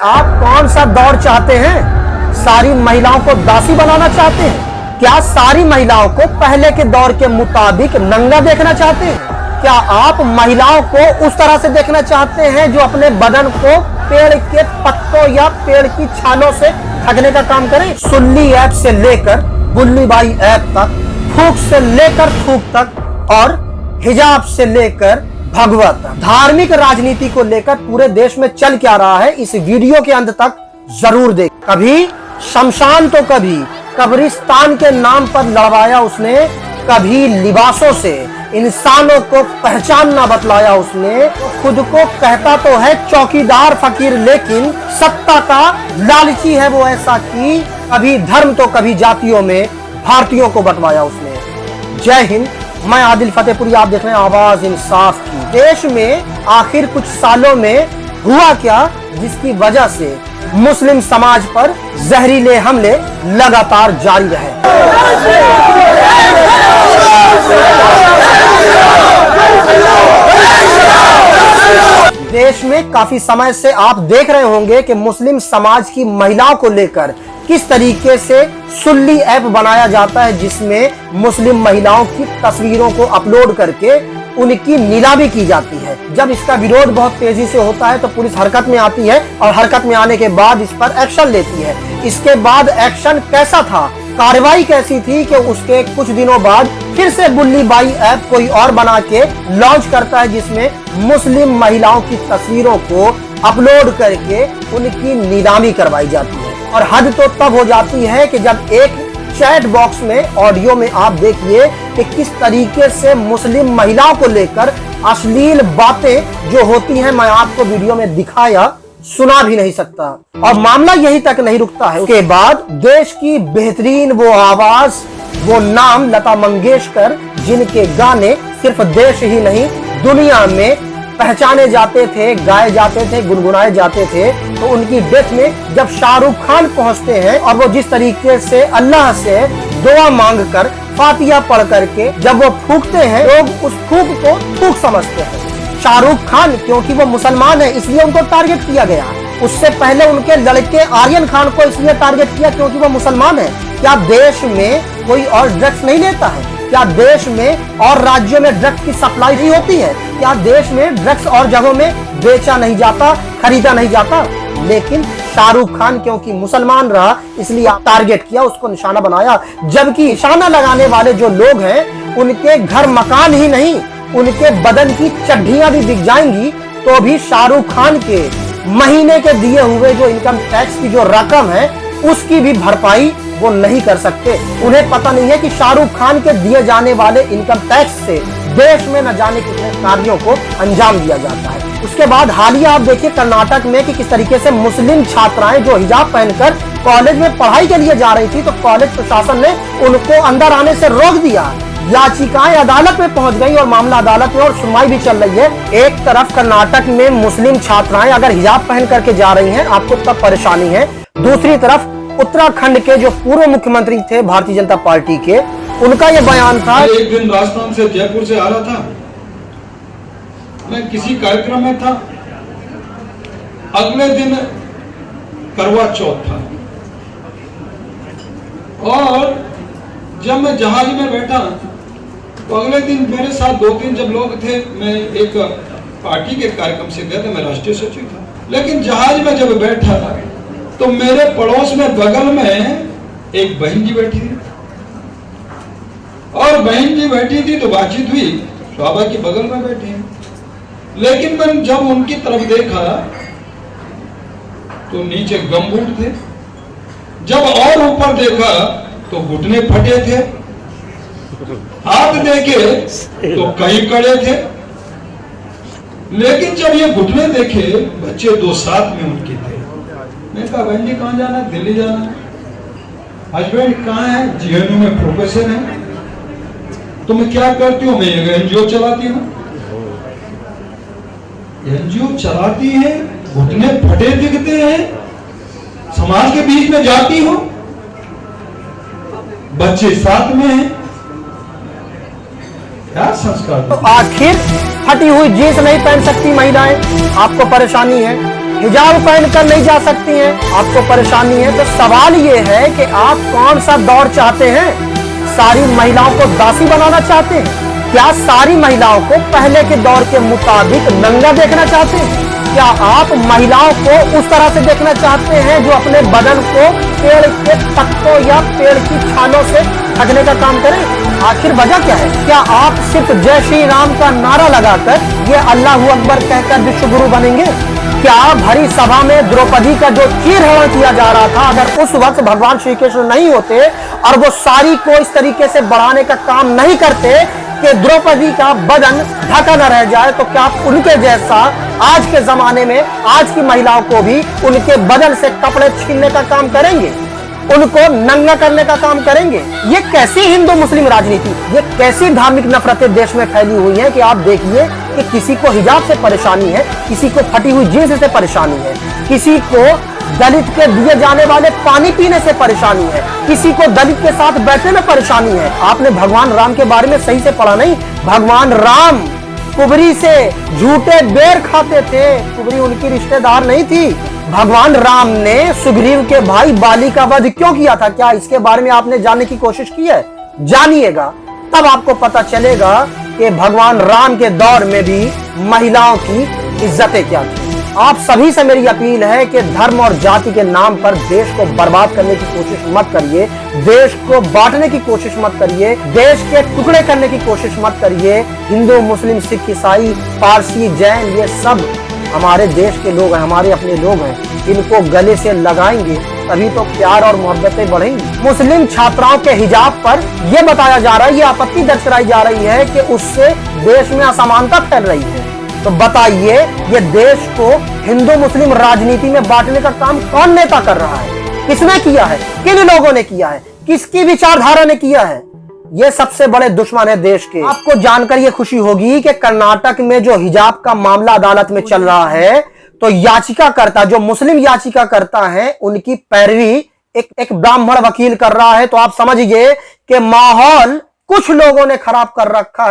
आप कौन सा दौर चाहते हैं? सारी महिलाओं को दासी बनाना चाहते हैं? क्या सारी महिलाओं को पहले के दौर के मुताबिक नंगा देखना चाहते हैं? क्या आप महिलाओं को उस तरह से देखना चाहते हैं जो अपने बदन को पेड़ के पत्तों या पेड़ की छालों से ढकने का काम करें? सुल्ली ऐप से लेकर बुल्ली बाई ऐप तक, फूक से लेकर थूक तक और हिजाब से लेकर भगवा तक, धार्मिक राजनीति को लेकर पूरे देश में चल क्या रहा है, इस वीडियो के अंत तक जरूर देख। कभी शमशान तो कभी कब्रिस्तान के नाम पर लड़वाया उसने, कभी लिबासों से इंसानों को पहचान ना बतलाया उसने। खुद को कहता तो है चौकीदार फकीर, लेकिन सत्ता का लालची है वो ऐसा कि कभी धर्म तो कभी जातियों में भारतीयों को बंटवाया उसने। जय हिंद, मैं आदिल फतेहपुरी, आप देख रहे हैं आवाज इंसाफ की। देश में आखिर कुछ सालों में हुआ क्या जिसकी वजह से मुस्लिम समाज पर जहरीले हमले लगातार जारी रहे? देश में काफी समय से आप देख रहे होंगे कि मुस्लिम समाज की महिलाओं को लेकर किस तरीके से सुल्ली ऐप बनाया जाता है, जिसमें मुस्लिम महिलाओं की तस्वीरों को अपलोड करके उनकी नीलामी की जाती है। जब इसका विरोध बहुत तेजी से होता है तो पुलिस हरकत में आती है और हरकत में आने के बाद इस पर एक्शन लेती है। इसके बाद एक्शन कैसा था, कार्रवाई कैसी थी कि उसके कुछ दिनों बाद फिर से बुल्ली बाई ऐप कोई और बना के लॉन्च करता है, जिसमें मुस्लिम महिलाओं की तस्वीरों को अपलोड करके उनकी नीलामी करवाई जाती है। और हद तो तब हो जाती है कि जब एक चैट बॉक्स में ऑडियो में आप देखिए कि किस तरीके से मुस्लिम महिलाओं को लेकर अश्लील बातें जो होती हैं, मैं आपको वीडियो में दिखाया सुना भी नहीं सकता। और मामला यहीं तक नहीं रुकता है, उसके बाद देश की बेहतरीन वो आवाज, वो नाम लता मंगेशकर, जिनके गाने सिर्फ देश ही नहीं दुनिया में पहचाने जाते थे, गाए जाते थे, गुनगुनाए जाते थे, तो उनकी डेथ में जब शाहरुख खान पहुंचते हैं और वो जिस तरीके से अल्लाह से दुआ मांगकर फातिहा पढ़ करके जब वो फूकते हैं, लोग उस फूक को थूक समझते हैं। शाहरुख खान क्योंकि वो मुसलमान है इसलिए उनको टारगेट किया गया। उससे पहले उनके लड़के आर्यन खान को इसलिए टारगेट किया क्योंकि वो मुसलमान है। क्या देश में कोई और ड्रग्स नहीं लेता है? क्या देश में और राज्यों में ड्रग्स की सप्लाई नहीं होती है? क्या देश में ड्रग्स और जगहों में बेचा नहीं जाता, खरीदा नहीं जाता? लेकिन शाहरुख खान क्योंकि मुसलमान रहा इसलिए टारगेट किया, उसको निशाना बनाया। जबकि निशाना लगाने वाले जो लोग हैं उनके घर मकान ही नहीं, उनके बदन की चड्ढियां भी बिक जाएंगी तो भी शाहरुख खान के महीने के दिए हुए जो इनकम टैक्स की जो रकम है उसकी भी भरपाई वो नहीं कर सकते। उन्हें पता नहीं है कि शाहरुख खान के दिए जाने वाले इनकम टैक्स से देश में न जाने कितने कार्यों को अंजाम दिया जाता है। उसके बाद हालिया आप देखिए कर्नाटक में कि किस तरीके से मुस्लिम छात्राएं जो हिजाब पहनकर कॉलेज में पढ़ाई के लिए जा रही थी, तो कॉलेज प्रशासन ने उनको अंदर आने से रोक दिया। याचिकाएं अदालत में पहुंच गई और मामला अदालत में और सुनवाई भी चल रही है। एक तरफ कर्नाटक में मुस्लिम छात्राएं अगर हिजाब पहन करके जा रही हैं, आपको तब परेशानी है। दूसरी तरफ उत्तराखंड के जो पूर्व मुख्यमंत्री थे भारतीय जनता पार्टी के, उनका यह बयान था। एक दिन राजस्थान से जयपुर से आ रहा था, मैं किसी कार्यक्रम में था, अगले दिन करवा चौथ था और जब मैं जहाज में बैठा तो अगले दिन मेरे साथ 2-3 जब लोग थे, मैं एक पार्टी के कार्यक्रम से गया था, मैं राष्ट्रीय सचिव था। लेकिन जहाज में जब बैठा तो मेरे पड़ोस में बगल में एक बहन जी बैठी थी और बहन जी बैठी थी तो बातचीत हुई, शोभा की बगल में बैठी है। लेकिन मैंने जब उनकी तरफ देखा तो नीचे गमबूट थे, जब और ऊपर देखा तो घुटने फटे थे, हाथ देखे तो कई कड़े थे। लेकिन जब ये घुटने देखे, बच्चे 2 साथ में उनके थे। मैं कहा बहन जी कहाँ जाना है? दिल्ली जाना है। हस्बैंड कहाँ है? जीएनयू में प्रोफेसर है। तो मैं क्या करती हूँ? मैं एक एनजीओ चलाती हूँ। एनजीओ चलाती है, घुटने फटे दिखते हैं, समाज के बीच में जाती हूँ, बच्चे साथ में हैं, क्या संस्कार? तो आखिर फटी हुई जींस नहीं पहन सकती महिलाएं? आपको परेशानी है? हिजाब पहनकर नहीं जा सकती हैं, आपको परेशानी है। तो सवाल ये है कि आप कौन सा दौर चाहते हैं? सारी महिलाओं को दासी बनाना चाहते हैं? क्या सारी महिलाओं को पहले के दौर के मुताबिक नंगा देखना चाहते हैं? क्या आप महिलाओं को उस तरह से देखना चाहते हैं जो अपने बदन को पेड़ के पत्तों या पेड़ की छालों से ढकने का काम करें? आखिर वजह क्या है? क्या आप सिर्फ जय श्री राम का नारा लगाकर ये अल्लाह अकबर कहकर विश्व गुरु बनेंगे? क्या भरी सभा में द्रौपदी का जो चीरहरण किया जा रहा था, अगर उस वक्त भगवान श्री कृष्ण नहीं होते और वो साड़ी को इस तरीके से बढ़ाने का काम नहीं करते कि द्रौपदी का बदन ढका न रह जाए, तो क्या आप उनके जैसा आज के जमाने में आज की महिलाओं को भी उनके बदन से कपड़े छीनने का काम करेंगे, उनको नंगा करने का काम करेंगे? ये कैसी हिंदू मुस्लिम राजनीति, ये कैसी धार्मिक नफरतें देश में फैली हुई हैं कि आप देखिए कि किसी को हिजाब से परेशानी है, किसी को फटी हुई जींस से परेशानी है, किसी को दलित के दिए जाने वाले पानी पीने से परेशानी है, किसी को दलित के साथ बैठने में परेशानी है। आपने भगवान राम के बारे में सही से पढ़ा नहीं। भगवान राम कुबरी से झूठे बेर खाते थे, कुबरी उनकी रिश्तेदार नहीं थी। भगवान राम ने सुग्रीव के भाई बाली का वध क्यों किया था? क्या इसके बारे में आपने जानने की कोशिश की है? जानिएगा, तब आपको पता चलेगा कि भगवान राम के दौर में भी महिलाओं की इज्जतें क्या थी। आप सभी से मेरी अपील है कि धर्म और जाति के नाम पर देश को बर्बाद करने की कोशिश मत करिए, देश को बांटने की कोशिश मत करिए, देश के टुकड़े करने की कोशिश मत करिए। हिंदू, मुस्लिम, सिख, ईसाई, पारसी, जैन, ये सब हमारे देश के लोग हैं, हमारे अपने लोग हैं। इनको गले से लगाएंगे तभी तो प्यार और मोहब्बतें बढ़ेंगी। मुस्लिम छात्राओं के हिजाब पर यह बताया जा रहा है, ये आपत्ति दर्ज कराई जा रही है कि उससे देश में असमानता फैल रही है। तो बताइए, ये देश को हिंदू मुस्लिम राजनीति में बांटने का काम कौन नेता कर रहा है? किसने किया है? किन लोगों ने किया है? किसकी विचारधारा ने किया है? ये सबसे बड़े दुश्मन है देश के। आपको जानकर ये खुशी होगी कि कर्नाटक में जो हिजाब का मामला अदालत में चल रहा है, तो याचिकाकर्ता जो मुस्लिम याचिकाकर्ता है, उनकी पैरवी एक ब्राह्मण वकील कर रहा है। तो आप समझिए कि माहौल कुछ लोगों ने खराब कर रखा है।